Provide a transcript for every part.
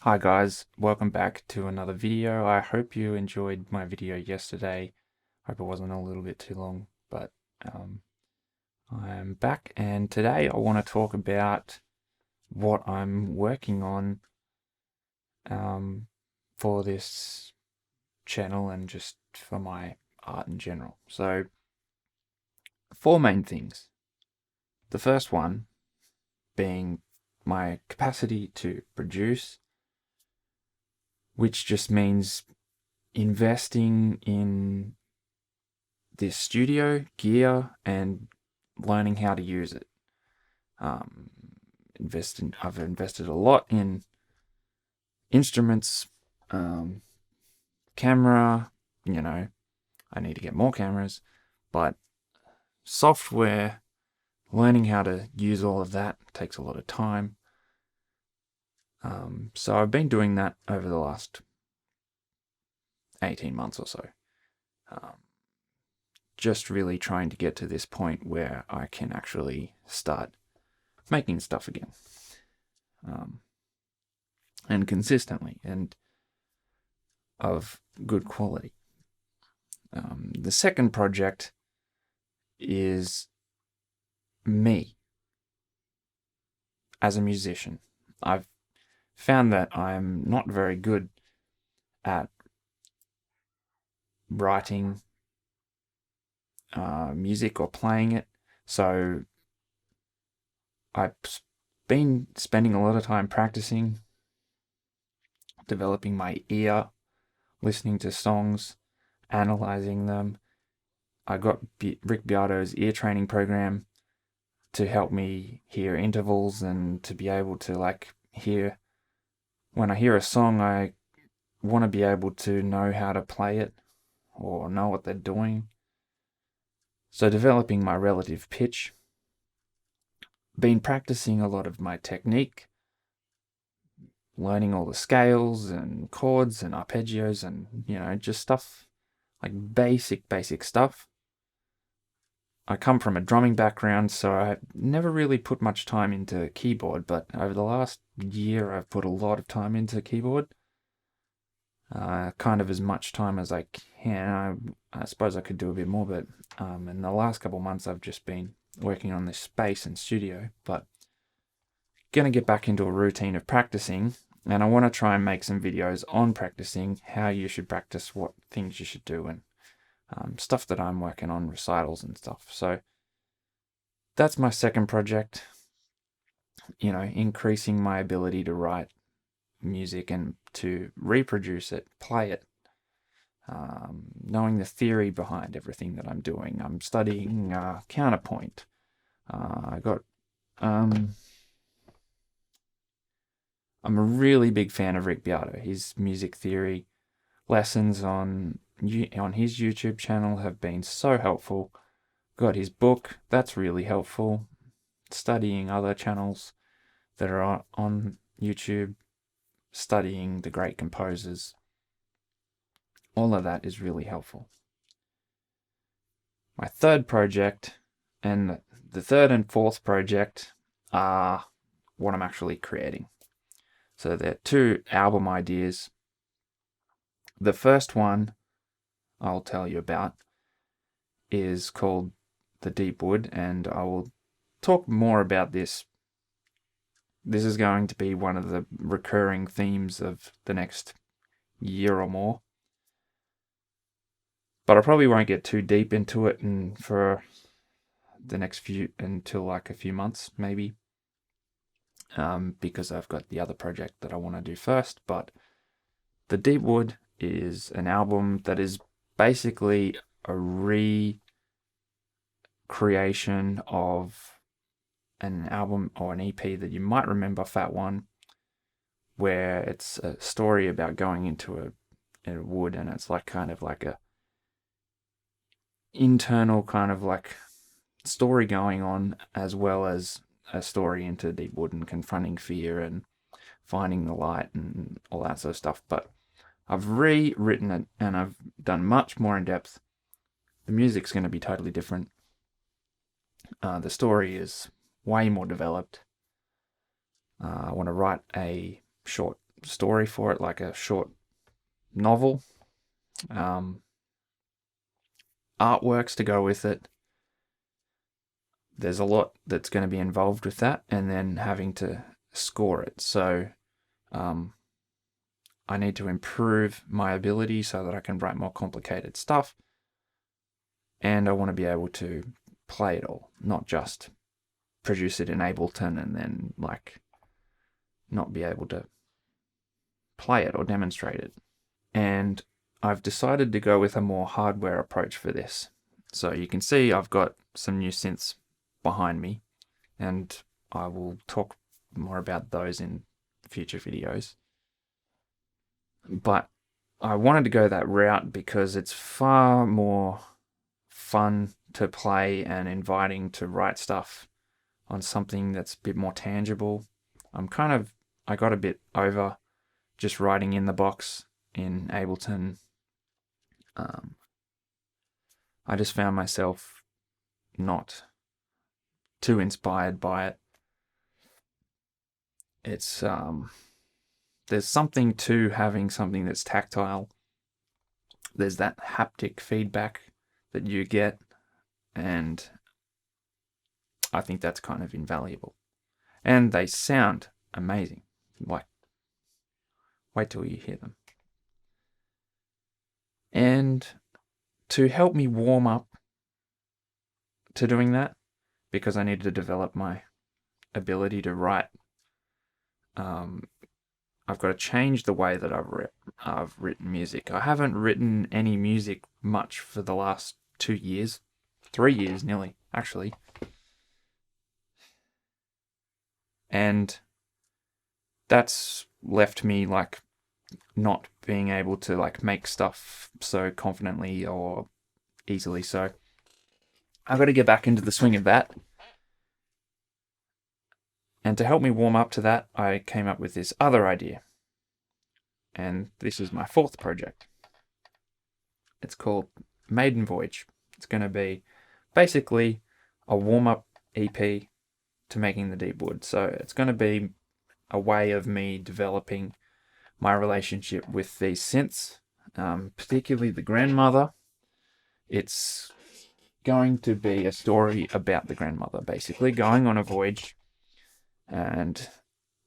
Hi guys, welcome back to another video. I hope you enjoyed my video yesterday. Hope it wasn't a little bit too long, but um, I'm back and today I want to talk about what I'm working on um, for this channel and just for my art in general. So, four main things. The first one being my capacity to produce, which just means investing in this studio gear and learning how to use it. Um, I've invested a lot in instruments, camera. I need to get more cameras, but software, learning how to use all of that takes a lot of time. So I've been doing that over the last 18 months or so. Um, just really trying to get to this point where I can actually start making stuff again. And consistently and of good quality. The second project is me as a musician. I've found that I'm not very good at writing music or playing it, so I've been spending a lot of time practicing, developing my ear, listening to songs, analyzing them. I got Rick Beato's ear training program to help me hear intervals and to be able to hear when I hear a song, I want to be able to know how to play it or know what they're doing. So developing my relative pitch, been practicing a lot of my technique, learning all the scales and chords and arpeggios and just stuff like basic stuff. I come from a drumming background, so I never really put much time into keyboard, but over the last year I've put a lot of time into keyboard. Kind of as much time as I can. I suppose I could do a bit more, but in the last couple of months I've just been working on this space and studio, but gonna get back into a routine of practicing, and I want to try and make some videos on practicing, how you should practice, what things you should do, and stuff that I'm working on, recitals and stuff. So that's my second project, increasing my ability to write music and to reproduce it, play it, knowing the theory behind everything that I'm doing. I'm studying counterpoint. I got. I'm a really big fan of Rick Beato. His music theory lessons on his YouTube channel have been so helpful. Got his book, that's really helpful. Studying other channels that are on YouTube, studying the great composers, all of that is really helpful. My third project and the third and fourth project are what I'm actually creating. So they're two album ideas. The first one I'll tell you about is called The Deep Wood, and I will talk more about this. This is going to be one of the recurring themes of the next year or more. But I probably won't get too deep into it and for the next until like a few months maybe, because I've got the other project that I want to do first. But The Deep Wood is an album that is basically a recreation of an album or an EP that you might remember, Fat One, where it's a story about going into a wood, and it's like kind of like a internal kind of like story going on, as well as a story into deep wood and confronting fear and finding the light and all that sort of stuff. But I've rewritten it and I've done much more in depth. The music's going to be totally different. The story is way more developed. I want to write a short story for it, like a short novel, artworks to go with it. There's a lot that's going to be involved with that, and then having to score it. So I need to improve my ability so that I can write more complicated stuff. And I want to be able to play it all, not just produce it in Ableton and then like not be able to play it or demonstrate it. And I've decided to go with a more hardware approach for this. So you can see I've got some new synths behind me, and I will talk more about those in future videos. But I wanted to go that route because it's far more fun to play and inviting to write stuff on something that's a bit more tangible. I got a bit over just writing in the box in Ableton. I just found myself not too inspired by it. It's there's something to having something that's tactile. There's that haptic feedback that you get, and I think that's kind of invaluable. And they sound amazing. Like, wait till you hear them. And to help me warm up to doing that, because I need to develop my ability to write, I've got to change the way that I've written music. I haven't written any music much for the last 2 years, 3 years nearly, actually. And that's left me like not being able to like make stuff so confidently or easily. So I've got to get back into the swing of that. And to help me warm up to that, I came up with this other idea. And this is my 4th project. It's called Maiden Voyage. It's going to be basically a warm-up EP to making the deep wood. So it's going to be a way of me developing my relationship with these synths, particularly the grandmother. It's going to be a story about the grandmother, basically going on a voyage. And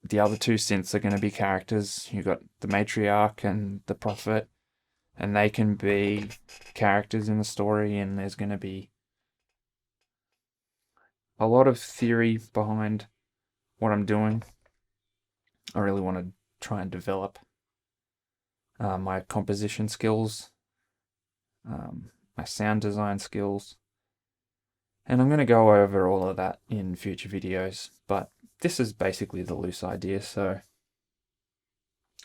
the other 2 synths are going to be characters. You've got the matriarch and the prophet, and they can be characters in the story, and there's going to be a lot of theory behind what I'm doing. I really want to try and develop my composition skills, my sound design skills, and I'm going to go over all of that in future videos, but this is basically the loose idea, so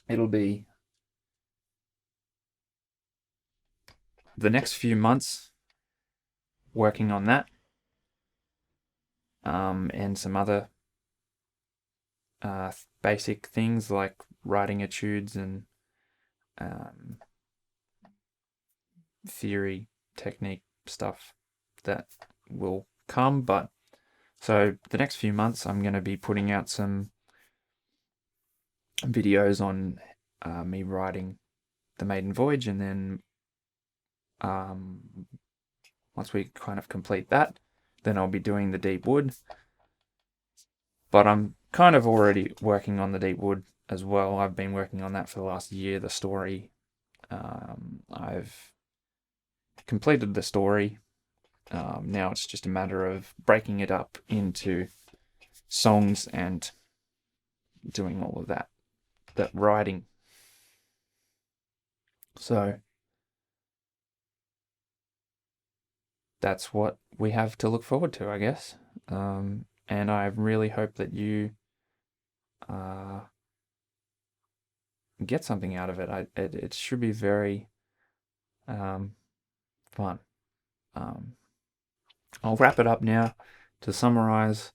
it'll be the next few months working on that, and some other basic things like writing etudes and theory, technique stuff that will come. But so the next few months I'm going to be putting out some videos on me writing the Maiden Voyage, and then once we kind of complete that, then I'll be doing the deep wood. But I'm kind of already working on the deep wood as well. I've been working on that for the last year, the story. I've completed the story. Now it's just a matter of breaking it up into songs and doing all of that writing. So that's what we have to look forward to, I guess. And I really hope that you get something out of it. It should be very fun. I'll wrap it up now. To summarize,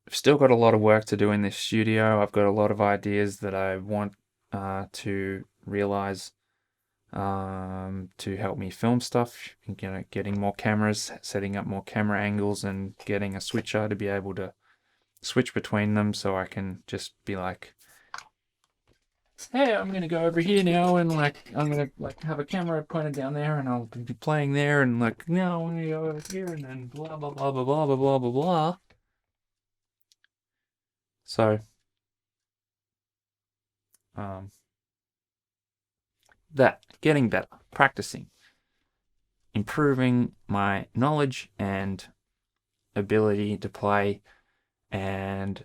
I've still got a lot of work to do in this studio. I've got a lot of ideas that I want to realize to help me film stuff, getting more cameras, setting up more camera angles, and getting a switcher to be able to switch between them, so I can just be like hey, I'm gonna go over here now, and like I'm gonna like have a camera pointed down there, and I'll be playing there, and like no, I'm gonna go over here, and then blah blah blah blah blah blah blah blah blah. So, um, that getting better, practicing, improving my knowledge and ability to play, and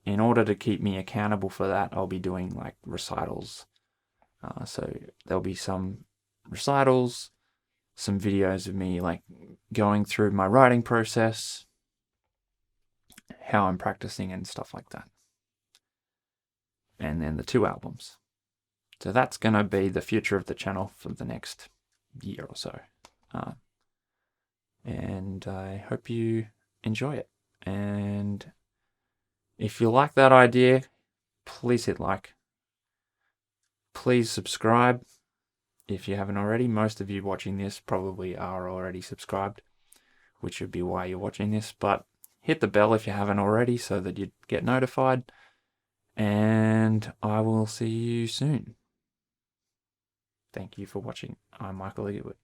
in order to keep me accountable for that, I'll be doing like recitals. So there'll be some recitals, some videos of me like going through my writing process, how I'm practicing and stuff like that. And then the 2 albums. So that's going to be the future of the channel for the next year or so. And I hope you enjoy it. And if you like that idea, please hit like. Please subscribe if you haven't already. Most of you watching this probably are already subscribed, which should be why you're watching this. But hit the bell if you haven't already so that you get notified. And I will see you soon. Thank you for watching. I'm Michael Eaglewood.